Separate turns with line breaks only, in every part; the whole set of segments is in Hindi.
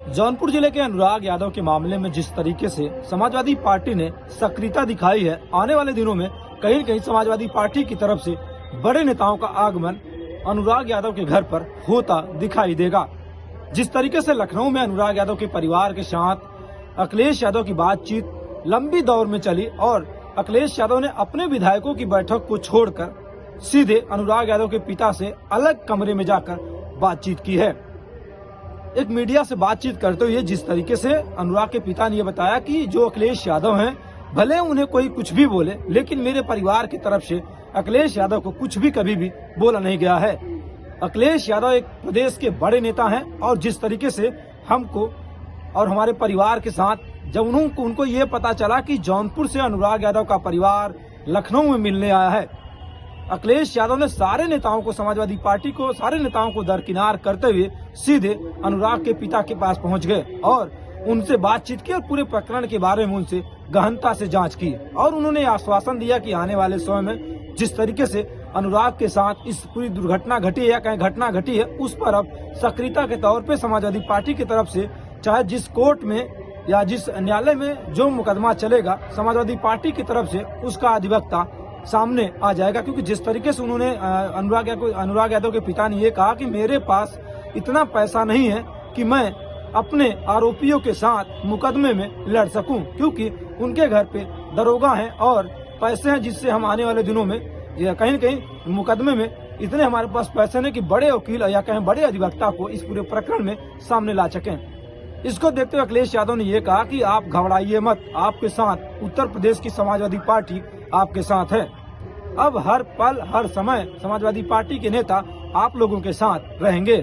जौनपुर जिले के अनुराग यादव के मामले में जिस तरीके से समाजवादी पार्टी ने सक्रियता दिखाई है, आने वाले दिनों में कहीं न कहीं समाजवादी पार्टी की तरफ से बड़े नेताओं का आगमन अनुराग यादव के घर पर होता दिखाई देगा। जिस तरीके से लखनऊ में अनुराग यादव के परिवार के साथ अखिलेश यादव की बातचीत लंबी दौर में चली और अखिलेश यादव ने अपने विधायकों की बैठक को छोड़कर सीधे अनुराग यादव के पिता से अलग कमरे में जाकर बातचीत की है। एक मीडिया से बातचीत करते हुए जिस तरीके से अनुराग के पिता ने यह बताया कि जो अखिलेश यादव हैं, भले उन्हें कोई कुछ भी बोले, लेकिन मेरे परिवार की तरफ से अखिलेश यादव को कुछ भी कभी भी बोला नहीं गया है। अखिलेश यादव एक प्रदेश के बड़े नेता हैं और जिस तरीके से हमको और हमारे परिवार के साथ जब उनको ये पता चला कि जौनपुर से अनुराग यादव का परिवार लखनऊ में मिलने आया है, अखिलेश यादव ने सारे नेताओं को, समाजवादी पार्टी को, सारे नेताओं को दरकिनार करते हुए सीधे अनुराग के पिता के पास पहुंच गए और उनसे बातचीत की और पूरे प्रकरण के बारे में उनसे गहनता से जांच की और उन्होंने आश्वासन दिया कि आने वाले समय में जिस तरीके से अनुराग के साथ इस पूरी दुर्घटना घटी है या कहीं घटना घटी है, उस पर अब सक्रियता के तौर पे समाजवादी पार्टी की तरफ से चाहे जिस कोर्ट में या जिस न्यायालय में जो मुकदमा चलेगा, समाजवादी पार्टी की तरफ से उसका अधिवक्ता सामने आ जाएगा। क्योंकि जिस तरीके से उन्होंने अनुराग यादव के पिता ने ये कहा कि मेरे पास इतना पैसा नहीं है कि मैं अपने आरोपियों के साथ मुकदमे में लड़ सकूं, क्योंकि उनके घर पे दरोगा हैं और पैसे हैं जिससे हम आने वाले दिनों में कहीं न कहीं मुकदमे में इतने हमारे पास पैसे नहीं कि बड़े वकील या कहीं बड़े अधिवक्ता को इस पूरे प्रकरण में सामने ला सकें। इसको देखते हुए अखिलेश यादव ने यह कहा कि आप घबराइए मत, आपके साथ उत्तर प्रदेश की समाजवादी पार्टी आपके साथ है। अब हर पल हर समय समाजवादी पार्टी के नेता आप लोगों के साथ रहेंगे।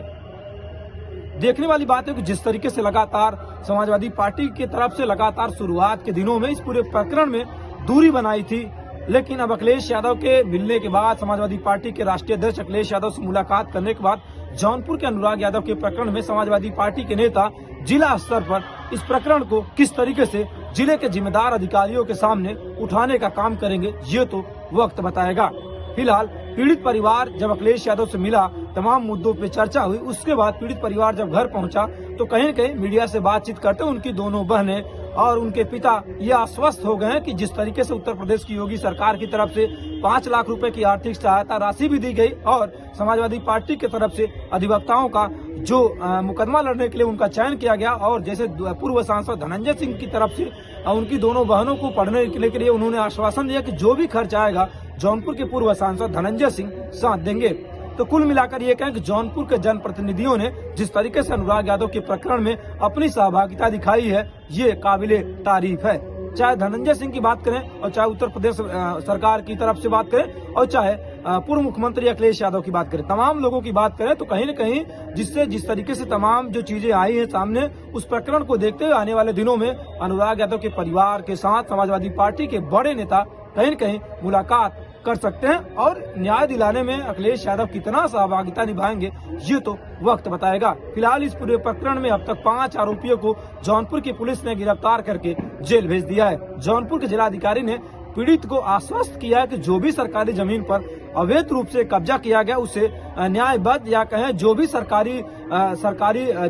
देखने वाली बात है कि जिस तरीके से लगातार समाजवादी पार्टी की तरफ से लगातार शुरुआत के दिनों में इस पूरे प्रकरण में दूरी बनाई थी, लेकिन अब अखिलेश यादव के मिलने के बाद, समाजवादी पार्टी के राष्ट्रीय अध्यक्ष अखिलेश यादव से मुलाकात करने के बाद जौनपुर के अनुराग यादव के प्रकरण में समाजवादी पार्टी के नेता जिला स्तर पर इस प्रकरण को किस तरीके से जिले के जिम्मेदार अधिकारियों के सामने उठाने का काम करेंगे, ये तो वक्त बताएगा। फिलहाल पीड़ित परिवार जब अखिलेश यादव से मिला, तमाम मुद्दों पे चर्चा हुई, उसके बाद पीड़ित परिवार जब घर पहुंचा तो कहीं न कहीं मीडिया से बातचीत करते उनकी दोनों बहनें और उनके पिता ये आश्वस्त हो गए हैं कि जिस तरीके से उत्तर प्रदेश की योगी सरकार की तरफ से 5 लाख रुपए की आर्थिक सहायता राशि भी दी गई और समाजवादी पार्टी की तरफ से अधिवक्ताओं का जो मुकदमा लड़ने के लिए उनका चयन किया गया और जैसे पूर्व सांसद धनंजय सिंह की तरफ से उनकी दोनों बहनों को पढ़ने के लिए उन्होंने आश्वासन दिया कि जो भी खर्च आएगा जौनपुर के पूर्व सांसद धनंजय सिंह साथ देंगे। तो कुल मिलाकर ये कहें कि जौनपुर के जनप्रतिनिधियों ने जिस तरीके से अनुराग यादव के प्रकरण में अपनी सहभागिता दिखाई है, ये काबिले तारीफ है। चाहे धनंजय सिंह की बात करें और चाहे उत्तर प्रदेश सरकार की तरफ से बात करें और चाहे पूर्व मुख्यमंत्री अखिलेश यादव की बात करें, तमाम लोगों की बात करें तो कहीं न कहीं जिस तरीके से तमाम जो चीजें आई हैं सामने, उस प्रकरण को देखते हुए आने वाले दिनों में अनुराग यादव के परिवार के साथ समाजवादी पार्टी के बड़े नेता कहीं न कहीं मुलाकात कर सकते हैं और न्याय दिलाने में अखिलेश यादव कितना सहभागिता निभाएंगे, ये तो वक्त बताएगा। फिलहाल इस पूरे प्रकरण में अब तक 5 आरोपियों को जौनपुर की पुलिस ने गिरफ्तार करके जेल भेज दिया है। जौनपुर के जिलाधिकारी ने पीड़ित को आश्वस्त किया है कि जो भी सरकारी जमीन पर अवैध रूप से कब्जा किया गया उसे न्यायबद्ध या कहें जो भी सरकारी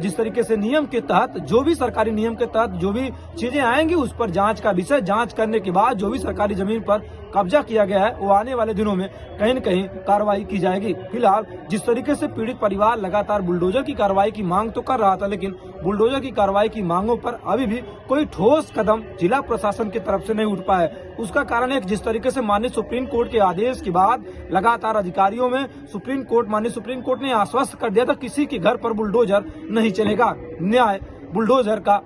जिस तरीके से नियम के तहत जो भी सरकारी नियम के तहत जो भी चीजें आएंगी उस पर जांच का विषय, जांच करने के बाद जो भी सरकारी जमीन पर कब्जा किया गया है वो आने वाले दिनों में कहीं न कहीं कार्रवाई की जाएगी। फिलहाल जिस तरीके से पीड़ित परिवार लगातार बुलडोजर की कार्रवाई की मांग तो कर रहा था, लेकिन बुलडोजर की कार्रवाई की मांगों पर अभी भी कोई ठोस कदम जिला प्रशासन की तरफ से नहीं उठ पाया। उसका कारण है जिस तरीके से माननीय सुप्रीम कोर्ट के आदेश के बाद लगातार अधिकारियों में माननीय सुप्रीम कोर्ट ने आश्वस्त कर दिया था किसी के घर पर बुलडोजर नहीं चलेगा, न्याय बुलडोजर का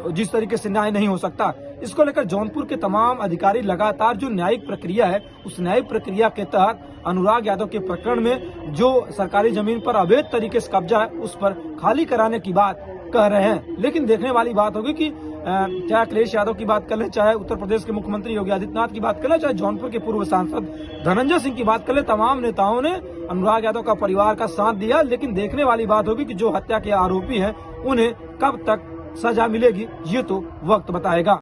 जिस तरीके से न्याय नहीं हो सकता। इसको लेकर जौनपुर के तमाम अधिकारी लगातार जो न्यायिक प्रक्रिया है उस न्यायिक प्रक्रिया के तहत अनुराग यादव के प्रकरण में जो सरकारी जमीन पर अवैध तरीके से कब्जा है उस पर खाली कराने की बात कह रहे हैं। लेकिन देखने वाली बात होगी कि चाहे अखिलेश यादव की बात कर ले, चाहे उत्तर प्रदेश के मुख्यमंत्री योगी आदित्यनाथ की बात कर ले, चाहे जौनपुर के पूर्व सांसद धनंजय सिंह की बात कर ले, तमाम नेताओं ने अनुराग यादव का परिवार का साथ दिया। लेकिन देखने वाली बात होगी कि जो हत्या के आरोपी हैं उन्हें कब तक सजा मिलेगी, ये तो वक्त बताएगा।